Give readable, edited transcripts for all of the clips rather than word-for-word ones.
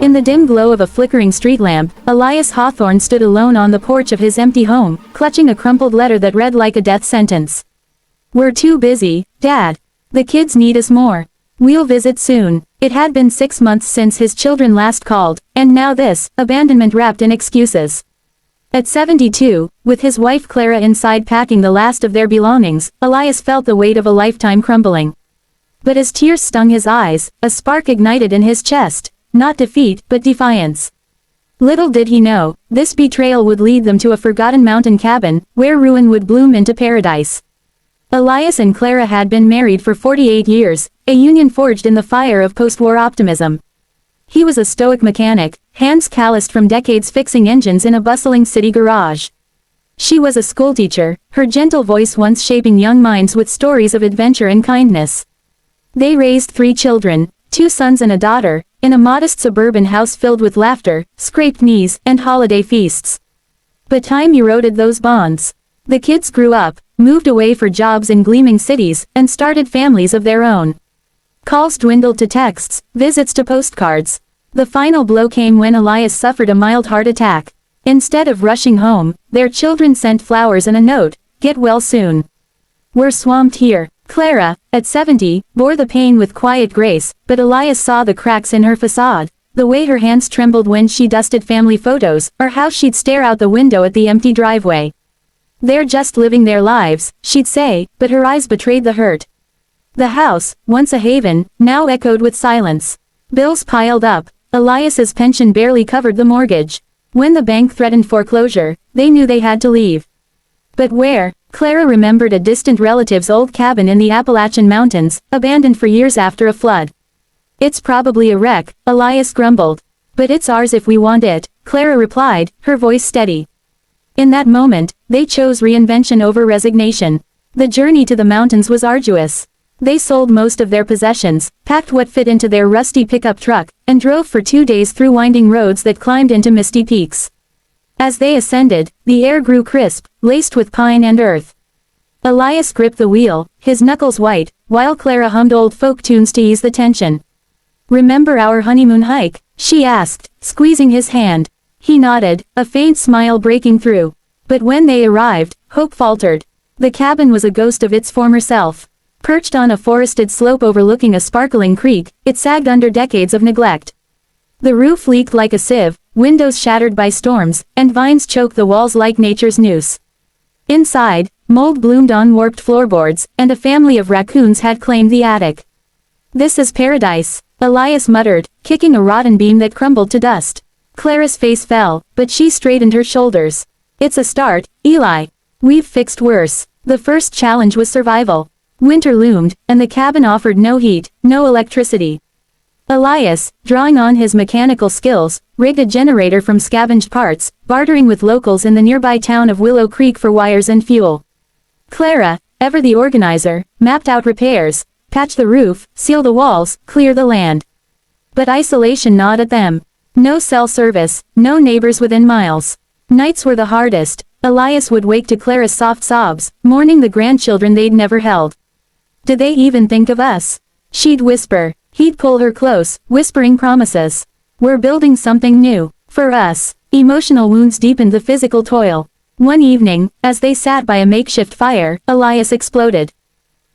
In the dim glow of a flickering street lamp, Elias Hawthorne stood alone on the porch of his empty home, clutching a crumpled letter that read like a death sentence. "We're too busy, Dad. The kids need us more. We'll visit soon." It had been 6 months since his children last called, and now this, abandonment wrapped in excuses. At 72, with his wife Clara inside packing the last of their belongings, Elias felt the weight of a lifetime crumbling. But as tears stung his eyes, a spark ignited in his chest. Not defeat, but defiance. Little did he know, this betrayal would lead them to a forgotten mountain cabin, where ruin would bloom into paradise. Elias and Clara had been married for 48 years, a union forged in the fire of post-war optimism. He was a stoic mechanic, hands calloused from decades fixing engines in a bustling city garage. She was a schoolteacher, her gentle voice once shaping young minds with stories of adventure and kindness. They raised 3 children, 2 sons and a daughter, in a modest suburban house filled with laughter, scraped knees, and holiday feasts. But time eroded those bonds. The kids grew up, moved away for jobs in gleaming cities, and started families of their own. Calls dwindled to texts, visits to postcards. The final blow came when Elias suffered a mild heart attack. Instead of rushing home, their children sent flowers and a note, "Get well soon. We're swamped here." Clara, at 70, bore the pain with quiet grace, but Elias saw the cracks in her facade, the way her hands trembled when she dusted family photos, or how she'd stare out the window at the empty driveway. "They're just living their lives," she'd say, but her eyes betrayed the hurt. The house, once a haven, now echoed with silence. Bills piled up. Elias's pension barely covered the mortgage. When the bank threatened foreclosure, they knew they had to leave. But where? Clara remembered a distant relative's old cabin in the Appalachian Mountains, abandoned for years after a flood. "It's probably a wreck," Elias grumbled. "But it's ours if we want it," Clara replied, her voice steady. In that moment, they chose reinvention over resignation. The journey to the mountains was arduous. They sold most of their possessions, packed what fit into their rusty pickup truck, and drove for 2 days through winding roads that climbed into misty peaks. As they ascended, the air grew crisp, laced with pine and earth. Elias gripped the wheel, his knuckles white, while Clara hummed old folk tunes to ease the tension. "Remember our honeymoon hike?" she asked, squeezing his hand. He nodded, a faint smile breaking through. But when they arrived, hope faltered. The cabin was a ghost of its former self. Perched on a forested slope overlooking a sparkling creek, it sagged under decades of neglect. The roof leaked like a sieve, windows shattered by storms, and vines choked the walls like nature's noose. Inside, mold bloomed on warped floorboards, and a family of raccoons had claimed the attic. "This is paradise," Elias muttered, kicking a rotten beam that crumbled to dust. Clara's face fell, but she straightened her shoulders. "It's a start, Eli. We've fixed worse." The first challenge was survival. Winter loomed, and the cabin offered no heat, no electricity. Elias, drawing on his mechanical skills, rigged a generator from scavenged parts, bartering with locals in the nearby town of Willow Creek for wires and fuel. Clara, ever the organizer, mapped out repairs, patch the roof, seal the walls, clear the land. But isolation gnawed at them. No cell service, no neighbors within miles. Nights were the hardest. Elias would wake to Clara's soft sobs, mourning the grandchildren they'd never held. "Did they even think of us?" she'd whisper. He'd pull her close, whispering promises. "We're building something new. For us." Emotional wounds deepened the physical toil. One evening, as they sat by a makeshift fire, Elias exploded.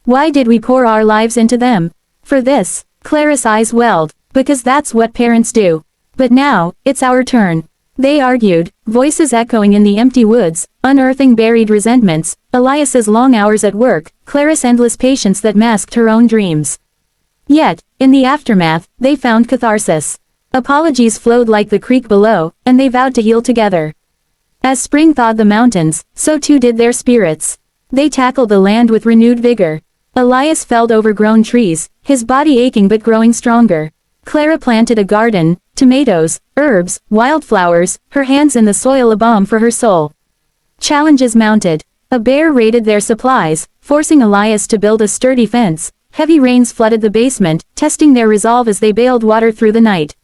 "Why did we pour our lives into them? For this?" Clara's eyes welled. "Because that's what parents do. But now, it's our turn." They argued, voices echoing in the empty woods, unearthing buried resentments, Elias's long hours at work, Clara's endless patience that masked her own dreams. Yet, in the aftermath, they found catharsis. Apologies flowed like the creek below, and they vowed to heal together. As spring thawed the mountains, so too did their spirits. They tackled the land with renewed vigor. Elias felled overgrown trees, his body aching but growing stronger. Clara planted a garden, tomatoes, herbs, wildflowers, her hands in the soil a balm for her soul. Challenges mounted. A bear raided their supplies, forcing Elias to build a sturdy fence. Heavy rains flooded the basement, testing their resolve as they bailed water through the night.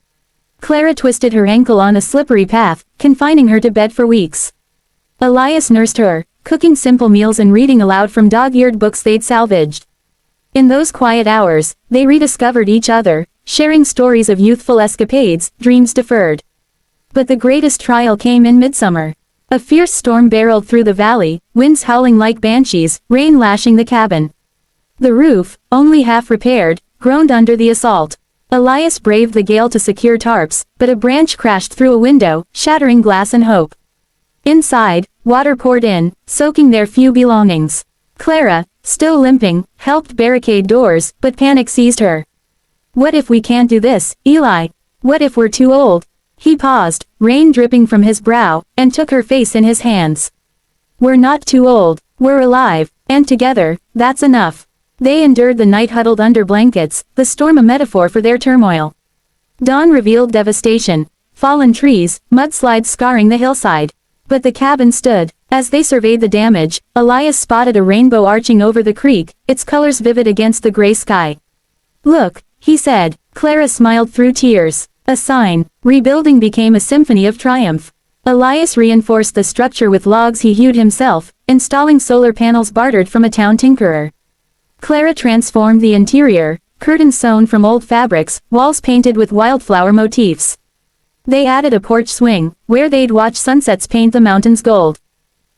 Clara twisted her ankle on a slippery path, confining her to bed for weeks. Elias nursed her, cooking simple meals and reading aloud from dog-eared books they'd salvaged. In those quiet hours, they rediscovered each other, sharing stories of youthful escapades, dreams deferred. But the greatest trial came in midsummer. A fierce storm barreled through the valley, winds howling like banshees, rain lashing the cabin. The roof, only half repaired, groaned under the assault. Elias braved the gale to secure tarps, but a branch crashed through a window, shattering glass and hope. Inside, water poured in, soaking their few belongings. Clara, still limping, helped barricade doors, but panic seized her. What if we can't do this, Eli? What if we're too old? He paused, rain dripping from his brow, and took her face in his hands. We're not too old, we're alive, and together, that's enough. They endured the night huddled under blankets, the storm a metaphor for their turmoil. Dawn revealed devastation, fallen trees, mudslides scarring the hillside. But the cabin stood. As they surveyed the damage, Elias spotted a rainbow arching over the creek, its colors vivid against the gray sky. Look, he said. Clara smiled through tears. A sign. Rebuilding became a symphony of triumph. Elias reinforced the structure with logs he hewed himself, installing solar panels bartered from a town tinkerer. Clara transformed the interior, curtains sewn from old fabrics, walls painted with wildflower motifs. They added a porch swing, where they'd watch sunsets paint the mountains gold.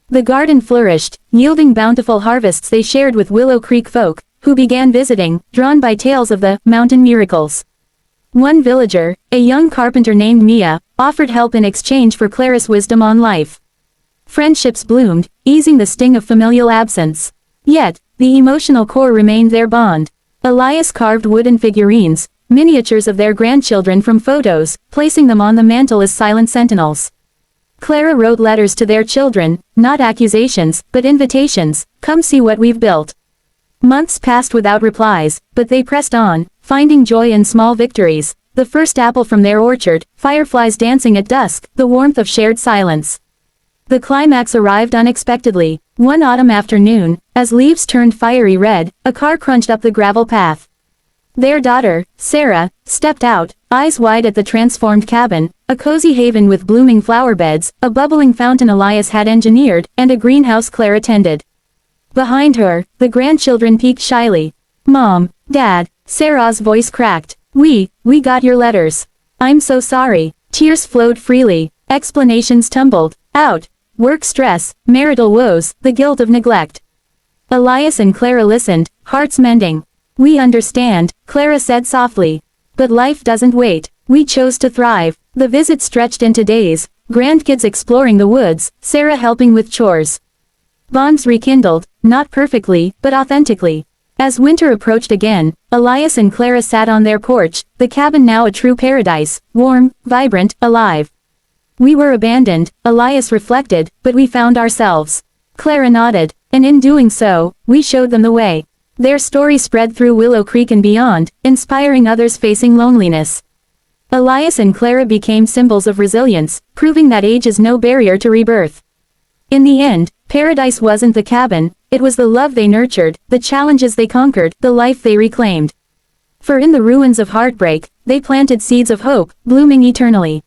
The garden flourished, yielding bountiful harvests they shared with Willow Creek folk, who began visiting, drawn by tales of the mountain miracles. One villager, a young carpenter named Mia, offered help in exchange for Clara's wisdom on life. Friendships bloomed, easing the sting of familial absence. Yet, the emotional core remained their bond. Elias carved wooden figurines, miniatures of their grandchildren from photos, placing them on the mantle as silent sentinels. Clara wrote letters to their children, not accusations, but invitations, come see what we've built. Months passed without replies, but they pressed on, finding joy in small victories, the first apple from their orchard, fireflies dancing at dusk, the warmth of shared silence. The climax arrived unexpectedly. One autumn afternoon, as leaves turned fiery red, a car crunched up the gravel path. Their daughter, Sarah, stepped out, eyes wide at the transformed cabin, a cozy haven with blooming flower beds, a bubbling fountain Elias had engineered, and a greenhouse Clara tended. Behind her, the grandchildren peeked shyly. Mom, Dad, Sarah's voice cracked. We got your letters. I'm so sorry. Tears flowed freely. Explanations tumbled out. Work stress, marital woes, the guilt of neglect. Elias and Clara listened, hearts mending. We understand, Clara said softly. But life doesn't wait. We chose to thrive. The visit stretched into days, grandkids exploring the woods, Sarah helping with chores. Bonds rekindled, not perfectly, but authentically. As winter approached again, Elias and Clara sat on their porch, the cabin now a true paradise, warm, vibrant, alive. We were abandoned, Elias reflected, but we found ourselves. Clara nodded, and in doing so, we showed them the way. Their story spread through Willow Creek and beyond, inspiring others facing loneliness. Elias and Clara became symbols of resilience, proving that age is no barrier to rebirth. In the end, paradise wasn't the cabin, it was the love they nurtured, the challenges they conquered, the life they reclaimed. For in the ruins of heartbreak, they planted seeds of hope, blooming eternally.